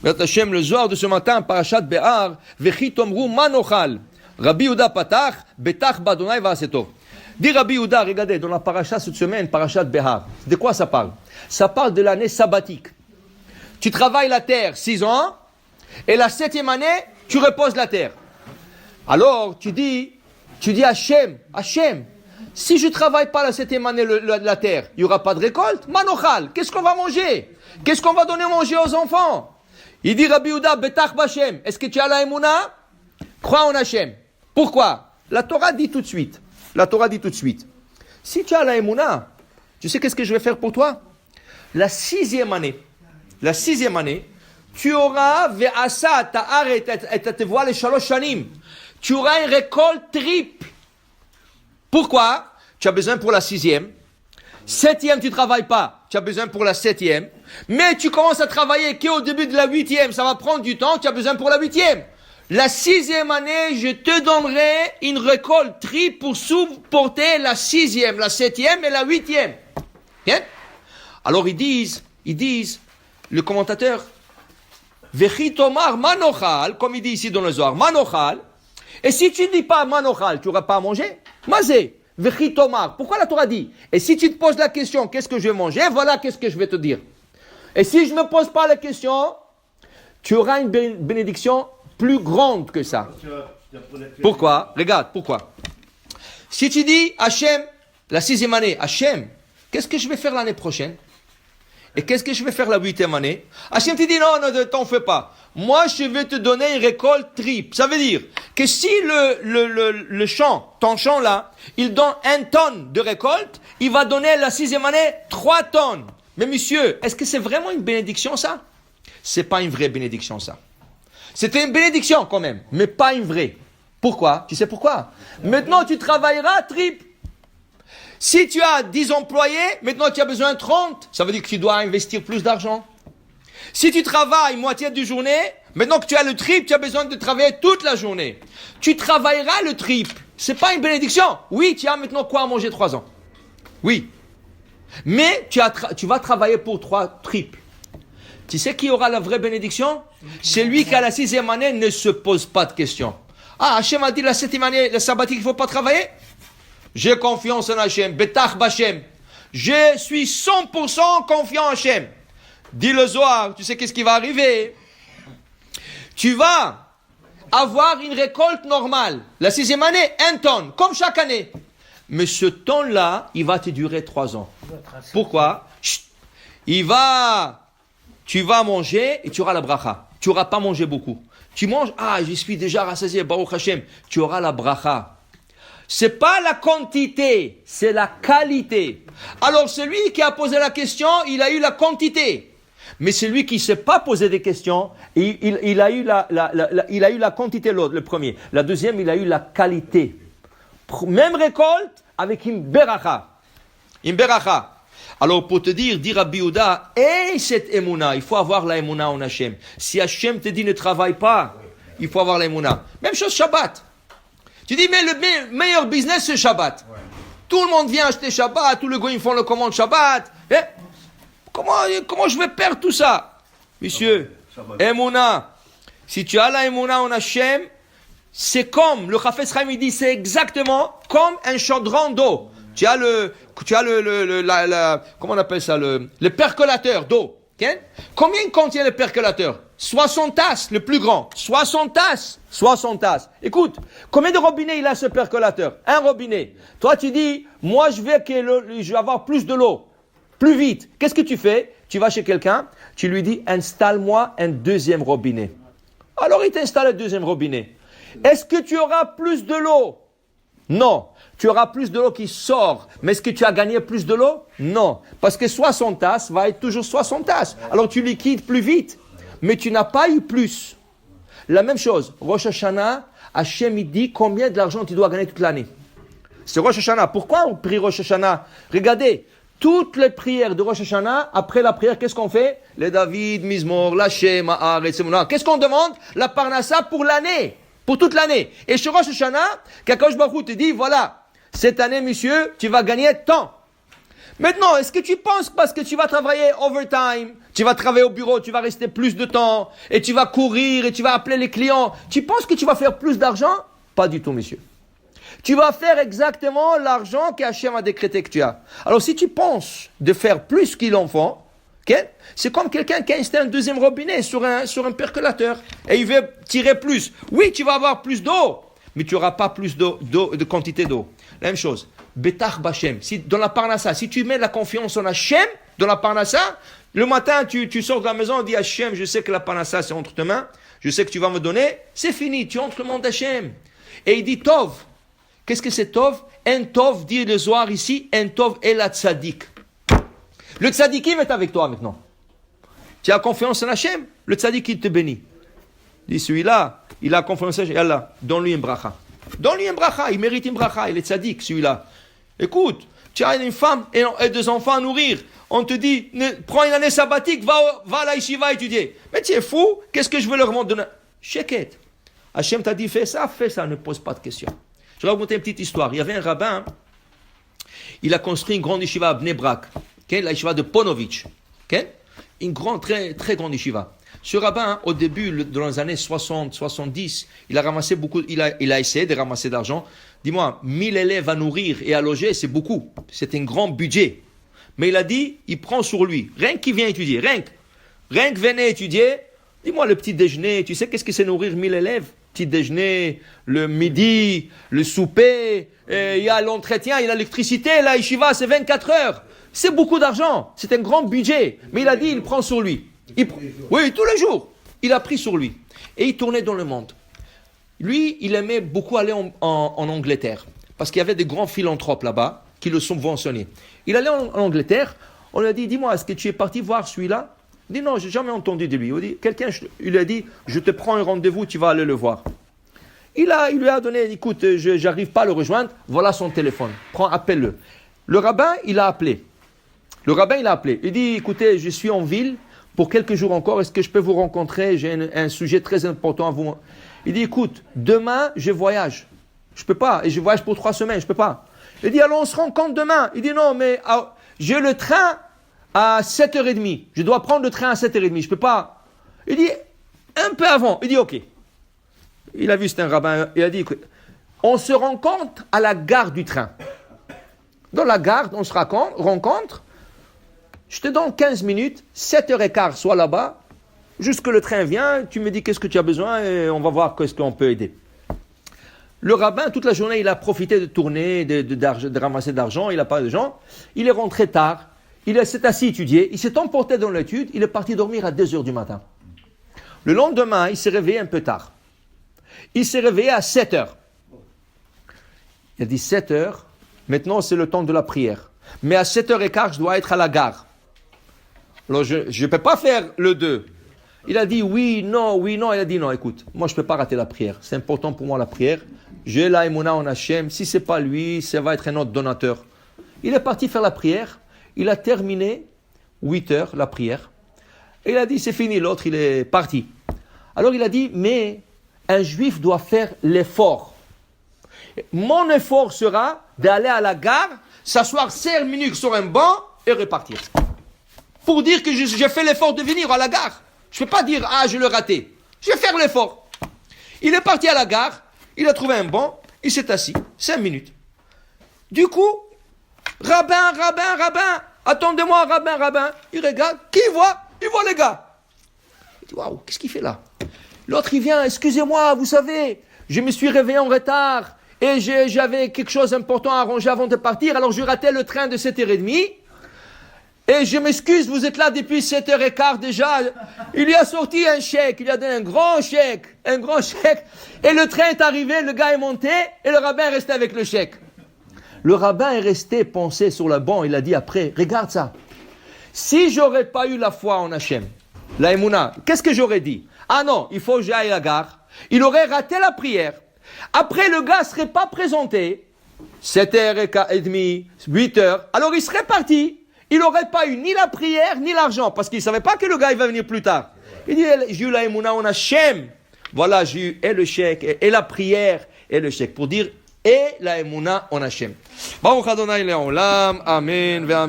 Bezrat Hashem, le Zohar de ce matin, Parashat Behar, Vechi tomru manochal. Rabbi Yehuda patach, betach badonai va'aseto. Dit Rabbi Yehuda, regardez, dans la paracha cette semaine, Parashat Behar, de quoi ça parle? Ça parle de l'année sabbatique. Tu travailles la terre 6 ans, et la 7e année, tu reposes la terre. Alors, tu dis Hachem, si je ne travaille pas la 7e année la terre, il n'y aura pas de récolte. Manochal, qu'est-ce qu'on va manger? Qu'est-ce qu'on va donner à manger aux enfants? Il dit Rabbi Yehuda, betach b'Hashem. Est-ce que tu as la émouna? Crois en Hachem. Pourquoi? La Torah dit tout de suite. Si tu as la émouna, tu sais qu'est-ce que je vais faire pour toi? La 6e année, tu auras ve'asa ta'aret et tevoa le shalosh shanim. Tu auras une récolte triple. Pourquoi? Tu as besoin pour la 6e. 7e, tu ne travailles pas. Tu as besoin pour la 7e. Mais tu commences à travailler qu'au début de la 8e. Ça va prendre du temps. Tu as besoin pour la 8e. La 6e année, je te donnerai une récolte triple pour supporter la 6e, la 7e et la 8e. Bien? Alors ils disent, le commentateur, Vechi tomar manochal, comme il dit ici dans le Zohar, manochal. Et si tu ne dis pas manochal, tu n'auras pas à manger. Mazé, vechi tomar. Pourquoi la Torah dit? Et si tu te poses la question, qu'est-ce que je vais manger? Voilà qu'est-ce que je vais te dire. Et si je ne me pose pas la question, tu auras une bénédiction plus grande que ça. Pourquoi? Regarde, pourquoi? Si tu dis, Hachem, la 6e année, Hachem, qu'est-ce que je vais faire l'année prochaine? Et qu'est-ce que je vais faire la 8e année? Hachem te dit, non, ne t'en fais pas. Moi, je vais te donner une récolte triple. Ça veut dire que si le champ, ton champ là, il donne 1 tonne de récolte, il va donner la 6e année 3 tonnes. Mais monsieur, est-ce que c'est vraiment une bénédiction ça? C'est pas une vraie bénédiction ça. C'était une bénédiction quand même, mais pas une vraie. Pourquoi? Tu sais pourquoi? Maintenant, tu travailleras triple. Si tu as 10 employés, maintenant tu as besoin de 30. Ça veut dire que tu dois investir plus d'argent. Si tu travailles moitié de journée, maintenant que tu as le triple, tu as besoin de travailler toute la journée. Tu travailleras le triple. C'est pas une bénédiction. Oui, tu as maintenant quoi à manger 3 ans. Oui. Mais tu vas travailler pour 3 triples. Tu sais qui aura la vraie bénédiction? C'est lui qui à la 6e année ne se pose pas de questions. Ah, Hachem a dit la 7e année, le sabbatique, il ne faut pas travailler? J'ai confiance en Hachem, betach b'Hachem. Je suis 100% confiant en Hachem. Dis le Zohar, tu sais qu'est-ce qui va arriver? Tu vas avoir une récolte normale. La 6e année, 1 tonne, comme chaque année. Mais ce tonne-là, il va te durer 3 ans. Pourquoi? Tu vas manger et tu auras la bracha. Tu n'auras pas mangé beaucoup. Tu manges, je suis déjà rassasié, Baruch Hashem. Tu auras la bracha. C'est pas la quantité, c'est la qualité. Alors celui qui a posé la question, il a eu la quantité. Mais celui qui ne s'est pas posé des questions, il a eu la quantité, le premier. La deuxième, il a eu la qualité. Même récolte avec une beracha. Alors pour te dire Rabbi Yehuda, cette émouna, il faut avoir la émouna en Hachem. Si Hachem te dit ne travaille pas, il faut avoir la émouna. Même chose Shabbat. Tu dis mais le meilleur business c'est Shabbat. Ouais. Tout le monde vient acheter Shabbat, tous les goyim font le commande Shabbat. Comment je vais perdre tout ça? Monsieur, émouna. Si tu as la émouna en Hachem, c'est comme, le Chafetz Chaim il dit, c'est exactement comme un chaudron d'eau. Tu as comment on appelle ça, le percolateur d'eau. Okay? Combien contient le percolateur? 60 tasses, le plus grand. 60 tasses. Écoute, combien de robinets il a ce percolateur? Un robinet. Toi tu dis, moi je vais avoir plus de l'eau, plus vite. Qu'est-ce que tu fais? Tu vas chez quelqu'un, tu lui dis, installe-moi un 2e robinet. Alors il t'installe un 2e robinet. Est-ce que tu auras plus de l'eau? Non. Tu auras plus de l'eau qui sort. Mais est-ce que tu as gagné plus de l'eau? Non. Parce que 60 tasses va être toujours 60 tasses. Alors tu liquides plus vite. Mais tu n'as pas eu plus. La même chose. Rosh Hashanah, Hachem il dit combien de l'argent tu dois gagner toute l'année. C'est Rosh Hashanah. Pourquoi on prie Rosh Hashanah? Regardez. Toutes les prières de Rosh Hashanah, après la prière, qu'est-ce qu'on fait? Les David, Mizmor, l'Hachem, Haaretz, Emunah. Qu'est-ce qu'on demande? La Parnassa pour l'année. Pour toute l'année. Et chez Rosh Hashanah, qu'Akadosh Baruch Hu te dit, voilà, cette année, monsieur, tu vas gagner tant. Maintenant, est-ce que tu penses parce que tu vas travailler overtime, tu vas travailler au bureau, tu vas rester plus de temps, et tu vas courir, et tu vas appeler les clients, tu penses que tu vas faire plus d'argent? Pas du tout, monsieur. Tu vas faire exactement l'argent qu'Hachem a décrété que tu as. Alors, si tu penses de faire plus qu'il en faut, okay, c'est comme quelqu'un qui a installé un deuxième robinet sur un percolateur, et il veut tirer plus. Oui, tu vas avoir plus d'eau, mais tu n'auras pas plus de quantité d'eau. La même chose. Betach Bachem. Si, dans la Parnassa, si tu mets la confiance en Hachem, dans la Parnassa, le matin, tu sors de la maison, on dit Hachem, je sais que la Parnassa, c'est entre tes mains, je sais que tu vas me donner, c'est fini, tu entres le monde d'Hachem. Et il dit Tov. Qu'est-ce que c'est Tov? Un Tov, dit le Zohar ici, un Tov est la Tzadik. Le Tzadikim est avec toi maintenant. Tu as confiance en Hachem, le Tzadik, il te bénit. Il dit celui-là, il a confiance en Hachem, Allah, donne-lui une bracha. Donne-lui une bracha, il mérite une bracha, il est tzaddik celui-là. Écoute, tu as une femme et 2 enfants à nourrir. On te dit, prends une année sabbatique, va à la yeshiva étudier. Mais tu es fou, qu'est-ce que je veux leur donner? Sheket. Hachem t'a dit, fais ça, ne pose pas de questions. Je vais vous raconter une petite histoire. Il y avait un rabbin, il a construit une grande yeshiva à Bnei Brak, okay, la yeshiva de Ponovitch. Okay? Une grande, très, très grande yeshiva. Ce rabbin, au début, dans les années 60, 70, il a ramassé beaucoup, il a essayé de ramasser de l'argent. Dis-moi, 1000 élèves à nourrir et à loger, c'est beaucoup. C'est un grand budget. Mais il a dit, il prend sur lui. Rien qu'il vient étudier, rien que venez étudier. Dis-moi, le petit déjeuner, tu sais qu'est-ce que c'est nourrir 1000 élèves? Petit déjeuner, le midi, le souper, il y a l'entretien, il y a l'électricité, la yeshiva, c'est 24 heures. C'est beaucoup d'argent, c'est un grand budget. Mais il a dit, il prend sur lui. Oui, tous les jours. Il a pris sur lui. Et il tournait dans le monde. Lui, il aimait beaucoup aller en Angleterre. Parce qu'il y avait des grands philanthropes là-bas qui le subventionnaient. Il allait en Angleterre. On lui a dit, dis-moi, est-ce que tu es parti voir celui-là? Il dit, non, je n'ai jamais entendu de lui. Il lui a dit, je te prends un rendez-vous, tu vas aller le voir. Il lui a donné, écoute, je n'arrive pas à le rejoindre. Voilà son téléphone. Appelle-le. Le rabbin, il a appelé. Il dit, écoutez, je suis en ville. Pour quelques jours encore, est-ce que je peux vous rencontrer? J'ai un sujet très important à vous. Il dit, écoute, demain, je voyage. Je ne peux pas. Et je voyage pour 3 semaines, je ne peux pas. Il dit, alors on se rencontre demain. Il dit, non, mais j'ai le train à 7h30. Je dois prendre le train à 7h30. Je ne peux pas. Il dit, un peu avant. Il dit, ok. Il a vu, c'est un rabbin. Il a dit, écoute, on se rencontre à la gare du train. Dans la gare, on se rencontre. Je te donne 15 minutes, 7h15, sois là-bas, jusque le train vient, tu me dis qu'est-ce que tu as besoin et on va voir qu'est-ce qu'on peut aider. Le rabbin, toute la journée, il a profité de tourner, de ramasser de l'argent, il n'a pas de gens. Il est rentré tard, il s'est assis étudier, il s'est emporté dans l'étude, il est parti dormir à 2h du matin. Le lendemain, il s'est réveillé un peu tard. Il s'est réveillé à 7h. Il a dit 7h, maintenant c'est le temps de la prière. Mais à 7h15, je dois être à la gare. Alors, je ne peux pas faire le 2. Il a dit oui, non. Il a dit non, écoute, moi je ne peux pas rater la prière. C'est important pour moi la prière. J'ai la émouna en Hachem. Si ce n'est pas lui, ça va être un autre donateur. Il est parti faire la prière. Il a terminé 8h la prière. Et il a dit c'est fini, l'autre il est parti. Alors il a dit mais un juif doit faire l'effort. Mon effort sera d'aller à la gare, s'asseoir 5 minutes sur un banc et repartir. Pour dire que j'ai fait l'effort de venir à la gare. Je ne peux pas dire, je l'ai raté. Je vais faire l'effort. Il est parti à la gare, il a trouvé un banc, il s'est assis, 5 minutes. Du coup, rabbin, attendez-moi, rabbin. Il regarde, qui il voit les gars. Il dit, waouh, qu'est-ce qu'il fait là? L'autre, il vient, excusez-moi, vous savez, je me suis réveillé en retard et j'avais quelque chose d'important à arranger avant de partir, alors je ratais le train de 7h30. Et je m'excuse, vous êtes là depuis 7h15 déjà. Il lui a sorti un chèque, il lui a donné un grand chèque. Et le train est arrivé, le gars est monté, et le rabbin est resté avec le chèque. Le rabbin est resté pensé sur le banc, il a dit après, regarde ça. Si j'aurais pas eu la foi en Hachem, la émouna, qu'est-ce que j'aurais dit? Ah non, il faut que j'aille à la gare. Il aurait raté la prière. Après, le gars ne serait pas présenté. 7h30, 8h. Alors il serait parti. Il n'aurait pas eu ni la prière, ni l'argent, parce qu'il ne savait pas que le gars il va venir plus tard. Il dit, j'ai eu la émouna en Hachem. Voilà, j'ai eu et le chèque, et la prière, et le chèque. Pour dire, et la émouna en Hachem. Baruch Adonai Le'olam, Amen, ve Amen.